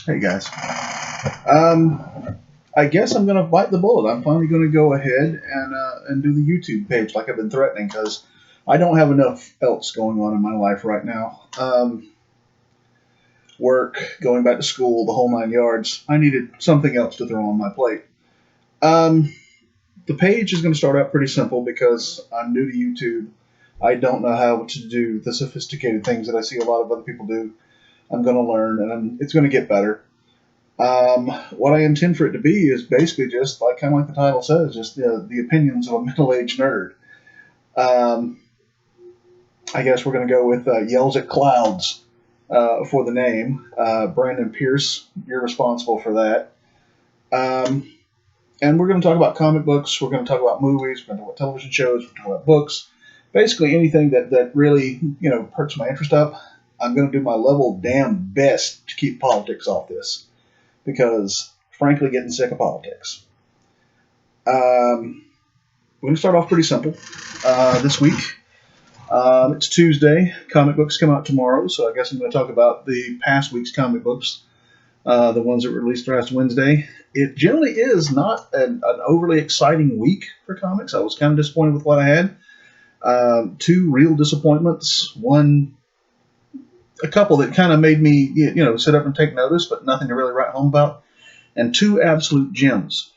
Hey guys. Um, I guess I'm going to bite the bullet. I'm finally going to go ahead and do the YouTube page like I've been threatening because I don't have enough else going on in my life right now. Work, going back to school, the whole 9 yards. I needed something else to throw on my plate. Um, the page is going to start out pretty simple because I'm new to YouTube. I don't know how to do the sophisticated things that I see a lot of other people do. I'm going to learn, and it's going to get better. What I intend for it to be is basically just like kind of like the title says, just the opinions of a middle-aged nerd. Um, I guess we're going to go with Yells at Clouds for the name. Brandon Pierce, you're responsible for that. Um, and we're going to talk about comic books. We're going to talk about movies. We're going to talk about television shows. We're going to talk about books. Basically anything that really perks my interest up. I'm going to do my level damn best to keep politics off this because, frankly, getting sick of politics. We're going to start off pretty simple this week. It's Tuesday. Comic books come out tomorrow, so I guess I'm going to talk about the past week's comic books, the ones that were released last Wednesday. It generally is not an overly exciting week for comics. I was kind of disappointed with what I had. Two real disappointments. One, a couple that kind of made me, sit up and take notice, but nothing to really write home about. And two absolute gems.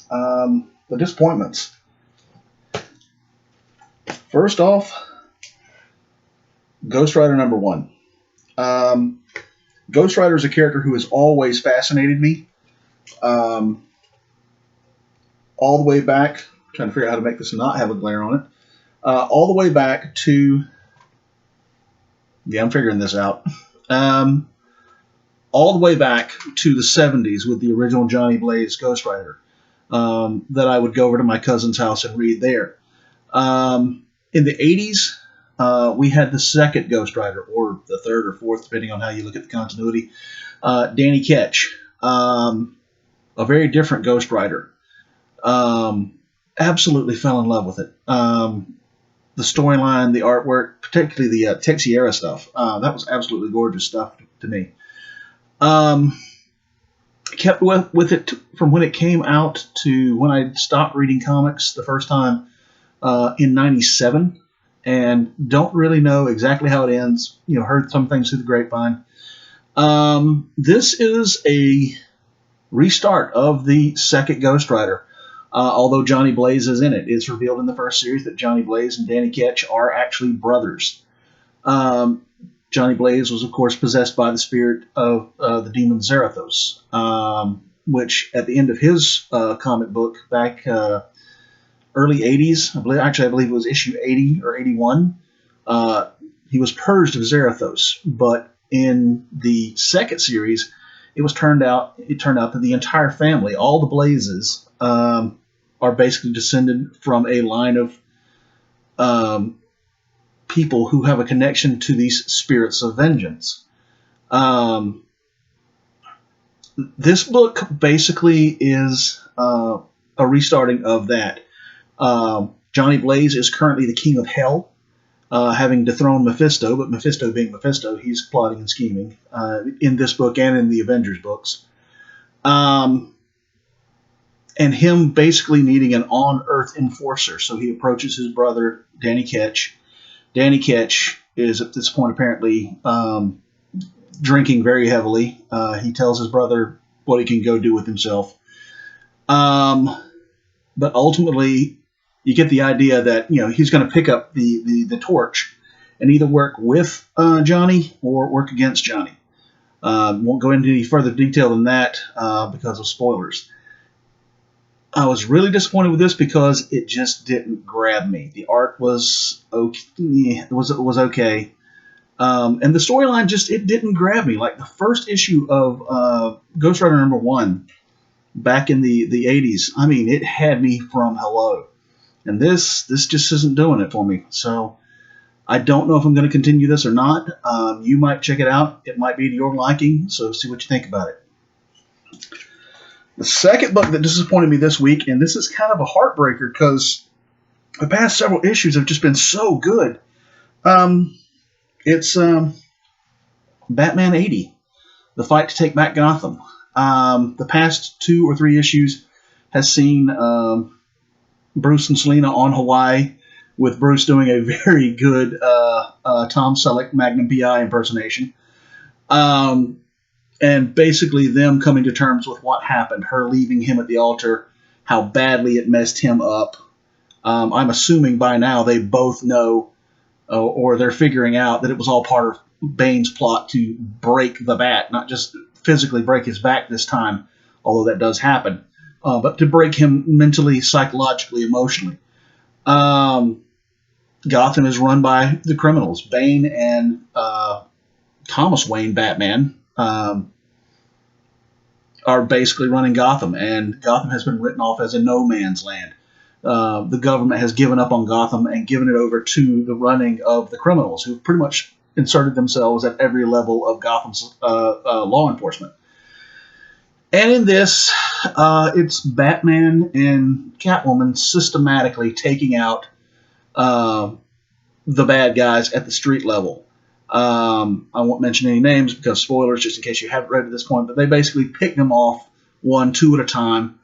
The disappointments. First off, Ghost Rider #1. Ghost Rider is a character who has always fascinated me. All the way back, I'm trying to figure out how to make this not have a glare on it. All the way back to, I'm figuring this out. All the way back to the 70s with the original Johnny Blaze Ghost Rider that I would go over to my cousin's house and read there. In the 80s, we had the second Ghost Rider, or the third or fourth, depending on how you look at the continuity, Danny Ketch. A very different Ghost Rider. Absolutely fell in love with it. The storyline, the artwork, particularly the Texiera stuff, that was absolutely gorgeous stuff to me. Kept with it from when it came out to when I stopped reading comics the first time in '97, and don't really know exactly how it ends. Heard some things through the grapevine. This is a restart of the second Ghost Rider. Although Johnny Blaze is in it, it's revealed in the first series that Johnny Blaze and Danny Ketch are actually brothers. Johnny Blaze was, of course, possessed by the spirit of the demon Zarathos, which at the end of his comic book back early 80s, I believe it was issue 80 or 81, he was purged of Zarathos. But in the second series, it turned out that the entire family, all the Blazes, are basically descended from a line of people who have a connection to these spirits of vengeance. This book basically is a restarting of that. Johnny Blaze is currently the king of hell, having dethroned Mephisto, but Mephisto being Mephisto, he's plotting and scheming in this book and in the Avengers books. And him basically needing an on-Earth enforcer. So he approaches his brother, Danny Ketch. Danny Ketch is, at this point, apparently drinking very heavily. He tells his brother what he can go do with himself. But ultimately, you get the idea that he's going to pick up the torch and either work with Johnny or work against Johnny. Won't go into any further detail than that because of spoilers. I was really disappointed with this because it just didn't grab me. The art was okay. Was okay. And the storyline it didn't grab me. Like the first issue of Ghost Rider #1 back in the 80s, I mean, it had me from hello. And this just isn't doing it for me. So I don't know if I'm going to continue this or not. You might check it out. It might be to your liking, so see what you think about it. The second book that disappointed me this week, and this is kind of a heartbreaker because the past several issues have just been so good. It's Batman 80. the fight to take back Gotham. The past 2 or 3 issues has seen Bruce and Selina on Hawaii, with Bruce doing a very good Tom Selleck Magnum PI impersonation. And basically them coming to terms with what happened, her leaving him at the altar, how badly it messed him up. I'm assuming by now they both know, or they're figuring out, that it was all part of Bane's plot to break the Bat, not just physically break his back this time, although that does happen, but to break him mentally, psychologically, emotionally. Gotham is run by the criminals. Bane and Thomas Wayne Batman are basically running Gotham, and Gotham has been written off as a no man's land. The government has given up on Gotham and given it over to the running of the criminals, who've pretty much inserted themselves at every level of Gotham's law enforcement. And in this, it's Batman and Catwoman systematically taking out the bad guys at the street level. I won't mention any names because spoilers, just in case you haven't read at this point, but they basically pick them off 1, 2 at a time.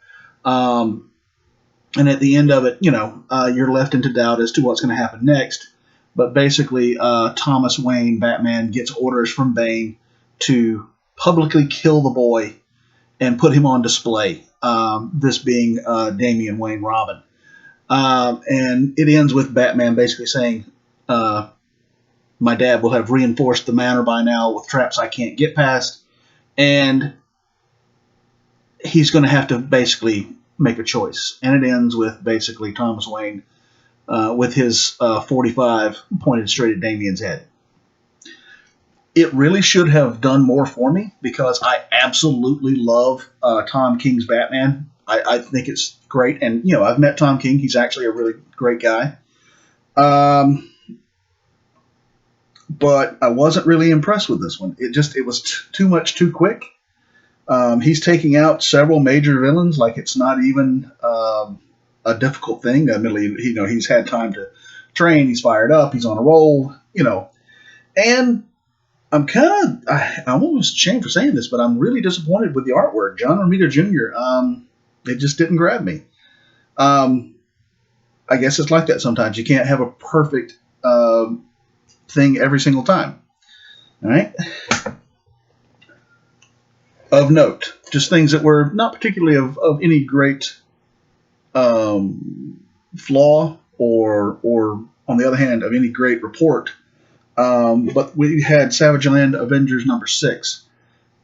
And at the end of it, you're left into doubt as to what's going to happen next. But basically, Thomas Wayne Batman gets orders from Bane to publicly kill the boy and put him on display, this being Damian Wayne Robin. And it ends with Batman basically saying, my dad will have reinforced the manor by now with traps I can't get past, and he's going to have to basically make a choice. And it ends with basically Thomas Wayne with his 45 pointed straight at Damian's head. It really should have done more for me because I absolutely love Tom King's Batman. I think it's great, and I've met Tom King. He's actually a really great guy. But I wasn't really impressed with this one. It was too much too quick. He's taking out several major villains like it's not even a difficult thing. Admittedly, he's had time to train. He's fired up. He's on a roll. And I'm almost ashamed for saying this, but I'm really disappointed with the artwork. John Romita Jr. It just didn't grab me. I guess it's like that sometimes. You can't have a perfect thing every single time. All right. Of note, just things that were not particularly of any great flaw or on the other hand of any great report. But we had Savage Land Avengers number 6.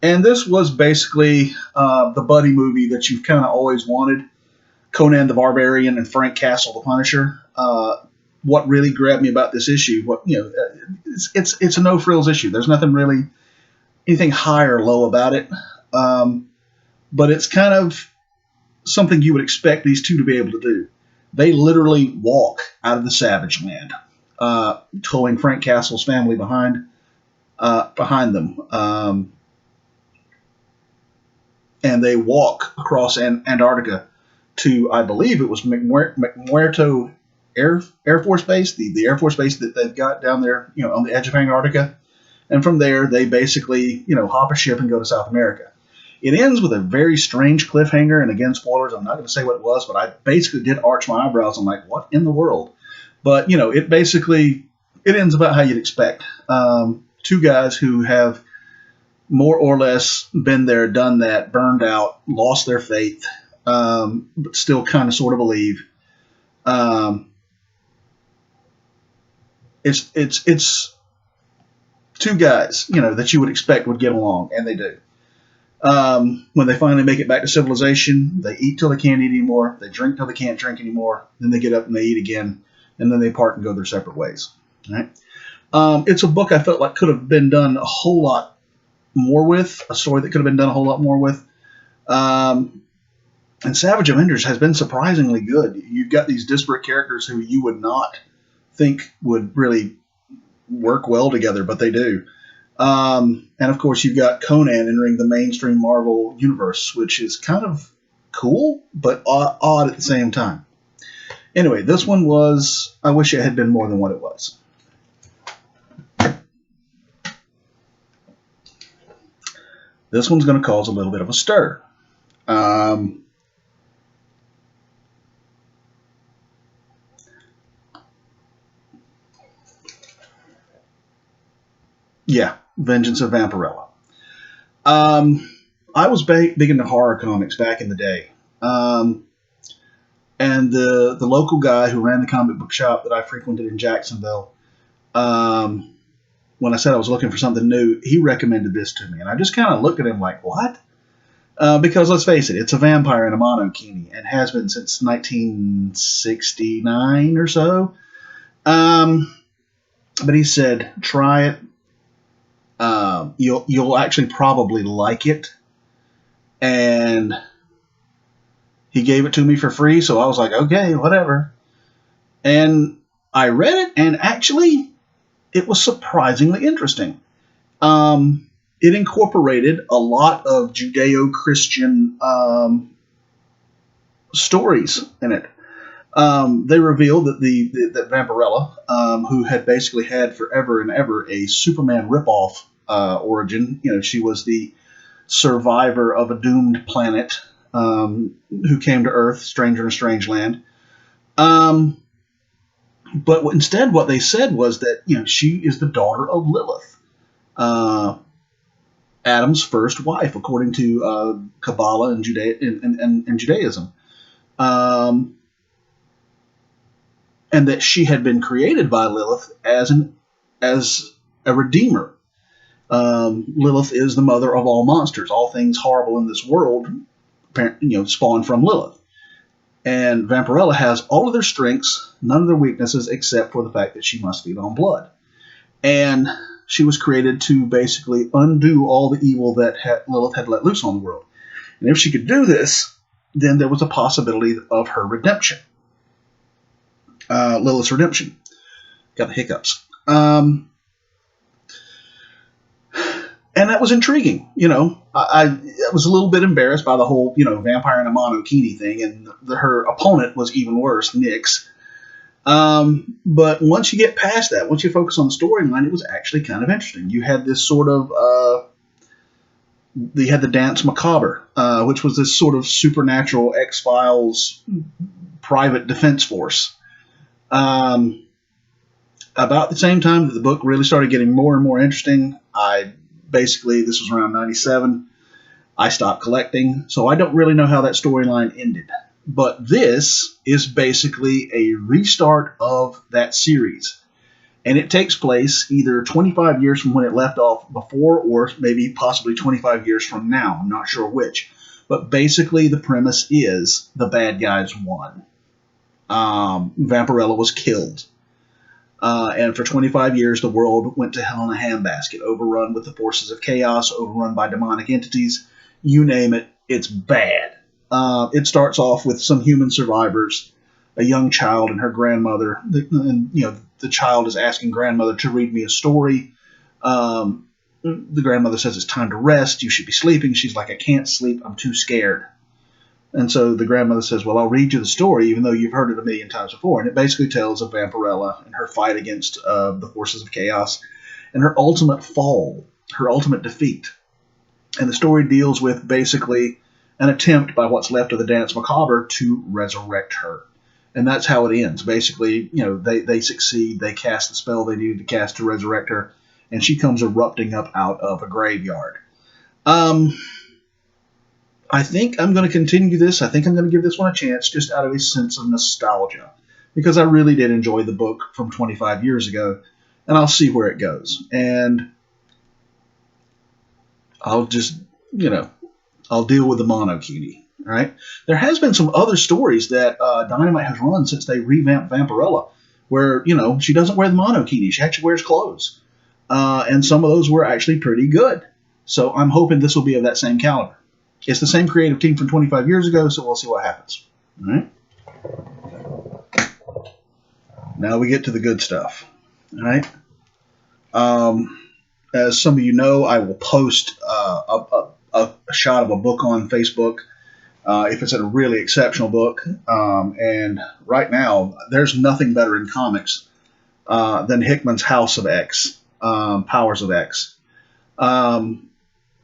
And this was basically the buddy movie that you've kind of always wanted. Conan the Barbarian and Frank Castle the Punisher. What really grabbed me about this issue, it's a no frills issue. There's nothing really, anything high or low about it. But it's kind of something you would expect these two to be able to do. They literally walk out of the Savage Land, towing Frank Castle's family behind them. And they walk across Antarctica to, I believe it was McMurdo Air Force Base, the Air Force Base that they've got down there, on the edge of Antarctica. And from there, they basically, hop a ship and go to South America. It ends with a very strange cliffhanger. And again, spoilers, I'm not going to say what it was, but I basically did arch my eyebrows. I'm like, what in the world? But, it ends about how you'd expect. Two guys who have more or less been there, done that, burned out, lost their faith, but still kind of sort of believe. It's two guys, that you would expect would get along, and they do. When they finally make it back to civilization, they eat till they can't eat anymore. They drink till they can't drink anymore. Then they get up and they eat again, and then they part and go their separate ways. All right. It's a book I felt like could have been done a whole lot more with, a story that could have been done a whole lot more with. And Savage Avengers has been surprisingly good. You've got these disparate characters who you would not think would really work well together, but they do. And of course, you've got Conan entering the mainstream Marvel universe, which is kind of cool, but odd at the same time. Anyway, this one was, I wish it had been more than what it was. This one's going to cause a little bit of a stir. Yeah, Vengeance of Vampirella. I was big into horror comics back in the day. And the local guy who ran the comic book shop that I frequented in Jacksonville, when I said I was looking for something new, he recommended this to me. And I just kind of looked at him like, what? Because let's face it, it's a vampire in a monokini and has been since 1969 or so. But he said, try it. You'll actually probably like it. And he gave it to me for free, so I was like, okay, whatever. And I read it, and actually, it was surprisingly interesting. It incorporated a lot of Judeo-Christian stories in it. They revealed that that Vampirella, who had basically had forever and ever a Superman ripoff origin, she was the survivor of a doomed planet who came to Earth, stranger in a strange land. But instead, what they said was that she is the daughter of Lilith, Adam's first wife, according to Kabbalah and Judaism, and that she had been created by Lilith as a redeemer. Lilith is the mother of all monsters. All things horrible in this world, spawn from Lilith. And Vampirella has all of their strengths, none of their weaknesses, except for the fact that she must feed on blood. And she was created to basically undo all the evil that Lilith had let loose on the world. And if she could do this, then there was a possibility of her redemption. Lilith's redemption. Got the hiccups. And that was intriguing. I was a little bit embarrassed by the whole, vampire in a monokini thing, and her opponent was even worse, Nyx. But once you get past that, once you focus on the storyline, it was actually kind of interesting. You had this sort of, you had the Dance Macabre, which was this sort of supernatural X-Files private defense force. About the same time that the book really started getting more and more interesting, this was around 97, I stopped collecting, so I don't really know how that storyline ended. But this is basically a restart of that series. And it takes place either 25 years from when it left off before, or maybe possibly 25 years from now. I'm not sure which. But basically the premise is the bad guys won. Vampirella was killed. And for 25 years, the world went to hell in a handbasket, overrun with the forces of chaos, overrun by demonic entities. You name it, it's bad. It starts off with some human survivors, a young child and her grandmother. The child is asking grandmother to read me a story. The grandmother says it's time to rest. You should be sleeping. She's like, I can't sleep. I'm too scared. And so the grandmother says, well, I'll read you the story, even though you've heard it a million times before. And it basically tells of Vampirella and her fight against the forces of chaos and her ultimate fall, her ultimate defeat. And the story deals with basically an attempt by what's left of the Dance Macabre to resurrect her. And that's how it ends. Basically, they succeed. They cast the spell they needed to cast to resurrect her. And she comes erupting up out of a graveyard. I think I'm going to continue this. I think I'm going to give this one a chance just out of a sense of nostalgia, because I really did enjoy the book from 25 years ago, and I'll see where it goes. And I'll just, I'll deal with the monokini, all right? There has been some other stories that Dynamite has run since they revamped Vampirella, where, she doesn't wear the monokini. She actually wears clothes. And some of those were actually pretty good. So I'm hoping this will be of that same caliber. It's the same creative team from 25 years ago, so we'll see what happens. All right. Now we get to the good stuff. All right. As some of you know, I will post a shot of a book on Facebook if it's a really exceptional book. And right now, there's nothing better in comics than Hickman's House of X, Powers of X.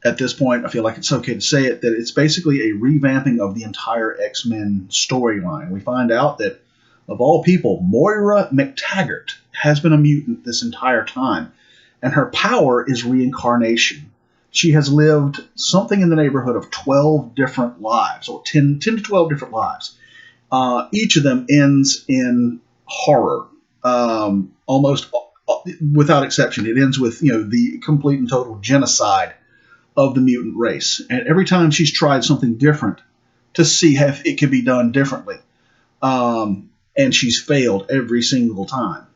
at this point, I feel like it's okay to say it, that it's basically a revamping of the entire X-Men storyline. We find out that, of all people, Moira McTaggart has been a mutant this entire time, and her power is reincarnation. She has lived something in the neighborhood of 12 different lives, or 10 to 12 different lives. Each of them ends in horror, almost without exception. It ends with the complete and total genocide of the mutant race. And every time she's tried something different to see if it could be done differently, and she's failed every single time.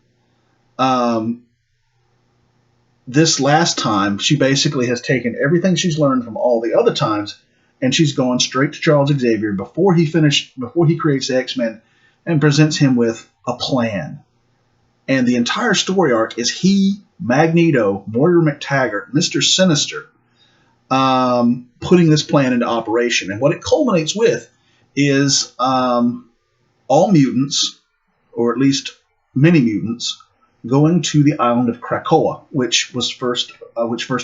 This last time, she basically has taken everything she's learned from all the other times, and she's gone straight to Charles Xavier before he creates the X-Men, and presents him with a plan. And the entire story arc is he, Magneto, Moira McTaggart, Mr. Sinister, putting this plan into operation. And what it culminates with is all mutants, or at least many mutants, going to the island of Krakoa, which first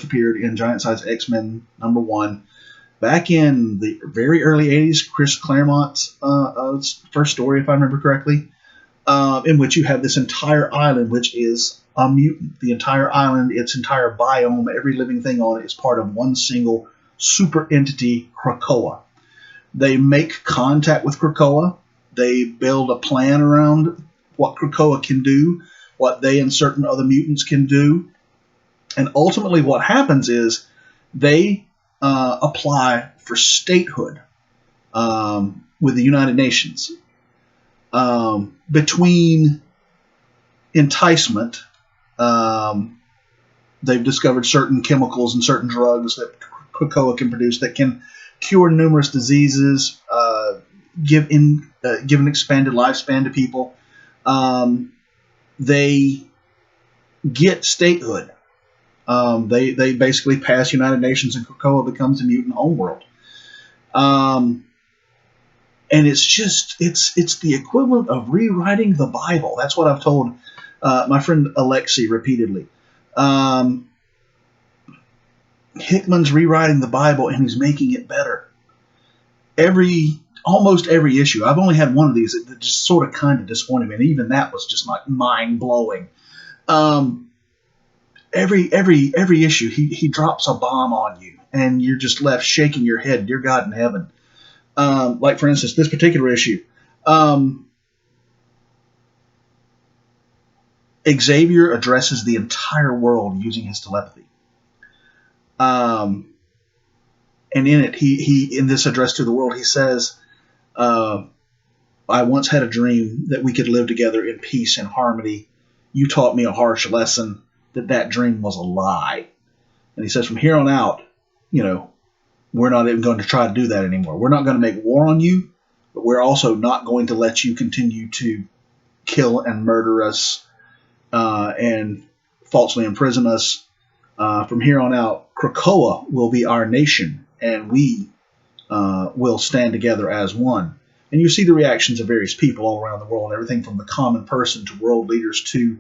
appeared in Giant Size X-Men #1 back in the very early 80s. Chris Claremont's first story, if I remember correctly, in which you have this entire island, which is a mutant. The entire island, its entire biome, every living thing on it is part of one single super entity, Krakoa. They make contact with Krakoa. They build a plan around what Krakoa can do, what they and certain other mutants can do. And ultimately what happens is they apply for statehood with the United Nations. Between enticement, they've discovered certain chemicals and certain drugs that Krakoa can produce that can cure numerous diseases, give an expanded lifespan to people. They get statehood. They basically pass United Nations, and Krakoa becomes a mutant homeworld. And it's the equivalent of rewriting the Bible. That's what I've told my friend Alexi repeatedly. Hickman's rewriting the Bible, and he's making it better. Almost every issue. I've only had one of these that just sort of kind of disappointed me, and even that was just like mind blowing. Every issue, he drops a bomb on you, and you're just left shaking your head, dear God in heaven. Like for instance, this particular issue, Xavier addresses the entire world using his telepathy. And in it, he in this address to the world, he says, I once had a dream that we could live together in peace and harmony. You taught me a harsh lesson that dream was a lie. And he says, from here on out, we're not even going to try to do that anymore. We're not going to make war on you, but we're also not going to let you continue to kill and murder us and falsely imprison us. From here on out, Krakoa will be our nation, and we will stand together as one. And you see the reactions of various people all around the world, everything from the common person to world leaders to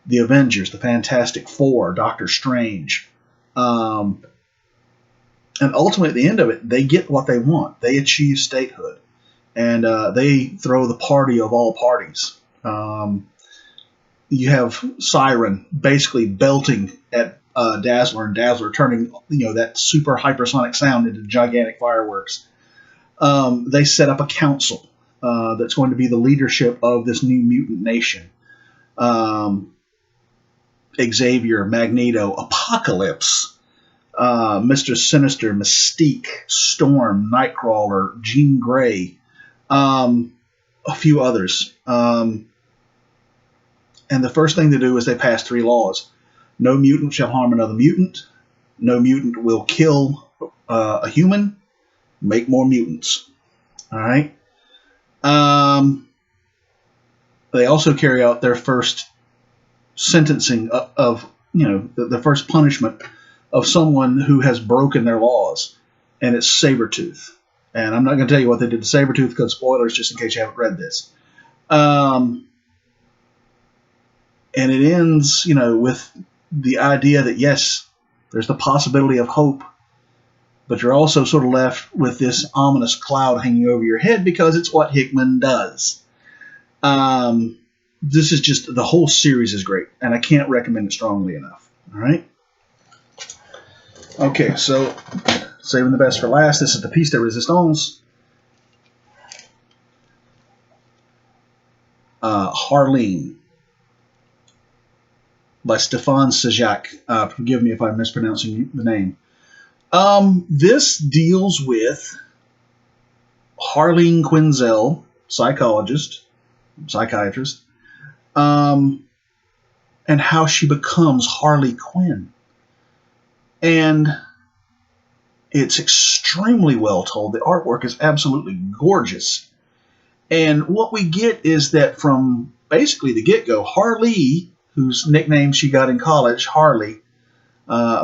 the Avengers, the Fantastic Four, Doctor Strange. And ultimately, at the end of it, they get what they want. They achieve statehood. And they throw the party of all parties. You have Siren basically belting at Dazzler, and Dazzler turning that super hypersonic sound into gigantic fireworks. They set up a council that's going to be the leadership of this new mutant nation. Xavier, Magneto, Apocalypse, Mr. Sinister, Mystique, Storm, Nightcrawler, Jean Grey, a few others. And the first thing they do is they pass 3 laws. No mutant shall harm another mutant. No mutant will kill a human. Make more mutants. All right. They also carry out their first sentencing of the first punishment of someone who has broken their laws, and it's Sabretooth. And I'm not going to tell you what they did to Sabretooth because spoilers, just in case you haven't read this. And it ends, with the idea that yes, there's the possibility of hope but you're also sort of left with this ominous cloud hanging over your head because it's what Hickman does. This is just, the whole series is great, and I can't recommend it strongly enough. All right. Okay, so saving the best for last, this is the piece de resistance. Harleen by Stefan Sajak. Forgive me if I'm mispronouncing the name. This deals with Harleen Quinzel, psychiatrist, and how she becomes Harley Quinn. And it's extremely well told. The artwork is absolutely gorgeous. And what we get is that from basically the get-go, Harley, whose nickname she got in college, Harley,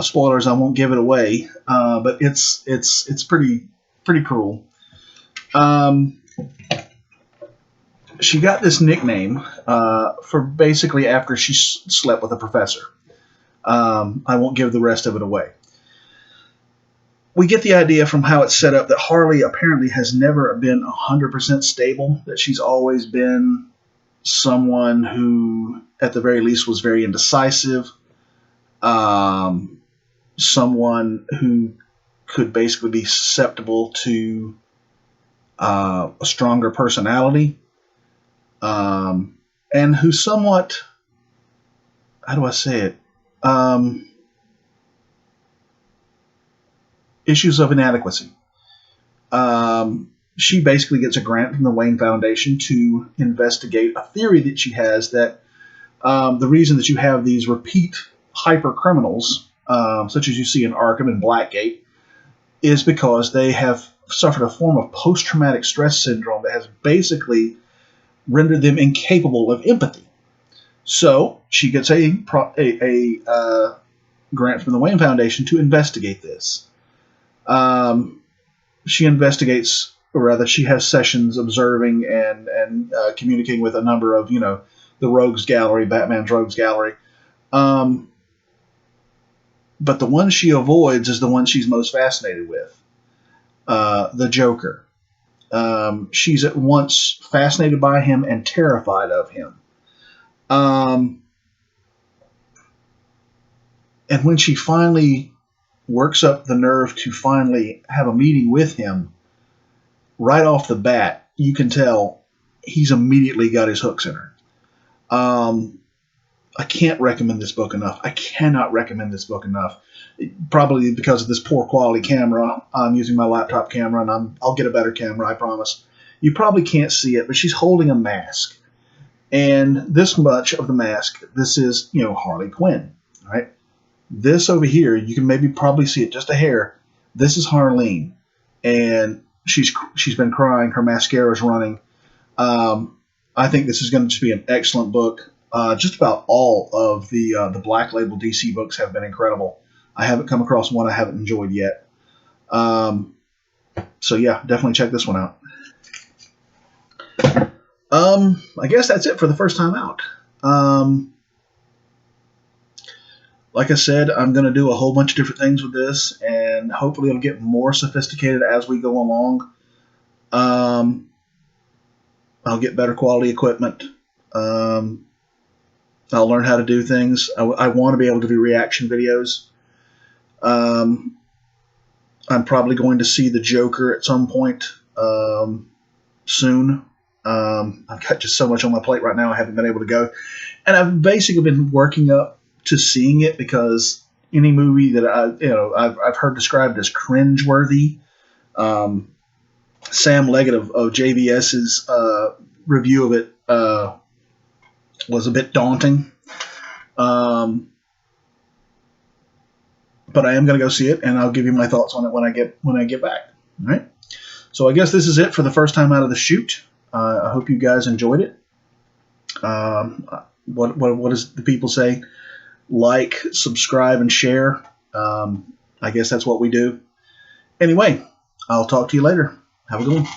spoilers, I won't give it away, but it's pretty cruel. She got this nickname for basically after she slept with a professor. I won't give the rest of it away. We get the idea from how it's set up that Harley apparently has never been 100% stable, that she's always been someone who, at the very least, was very indecisive, someone who could basically be susceptible to a stronger personality, and who somewhat, how do I say it, issues of inadequacy. She basically gets a grant from the Wayne Foundation to investigate a theory that she has that the reason that you have these repeat hyper criminals, such as you see in Arkham and Blackgate, is because they have suffered a form of post-traumatic stress syndrome that has basically rendered them incapable of empathy. So she gets a grant from the Wayne Foundation to investigate this. She investigates, or rather, she has sessions observing and communicating with a number of, the Rogues Gallery, Batman's Rogues Gallery. But the one she avoids is the one she's most fascinated with, the Joker. She's at once fascinated by him and terrified of him. And when she finally works up the nerve to finally have a meeting with him, right off the bat, you can tell he's immediately got his hooks in her. I can't recommend this book enough. I cannot recommend this book enough. Probably because of this poor quality camera. I'm using my laptop camera, and I'll get a better camera, I promise. You probably can't see it, but she's holding a mask. And this much of the mask, this is, Harley Quinn, right? This over here, you can maybe probably see it just a hair. This is Harleen, and she's been crying. Her mascara's running. I think this is going to be an excellent book. Just about all of the Black Label DC books have been incredible. I haven't come across one I haven't enjoyed yet. So yeah, definitely check this one out. I guess that's it for the first time out. Like I said, I'm going to do a whole bunch of different things with this, and hopefully it'll get more sophisticated as we go along. I'll get better quality equipment. I'll learn how to do things. I want to be able to do reaction videos. I'm probably going to see the Joker at some point soon. I've got just so much on my plate right now, I haven't been able to go. And I've basically been working up to seeing it because any movie that I've heard described as cringeworthy, Sam Leggett of JVS's review of it was a bit daunting. But I am going to go see it, and I'll give you my thoughts on it when I get back. All right. So I guess this is it for the first time out of the chute. I hope you guys enjoyed it. What does the people say? Like, subscribe, and share. I guess that's what we do. Anyway, I'll talk to you later. Have a good one.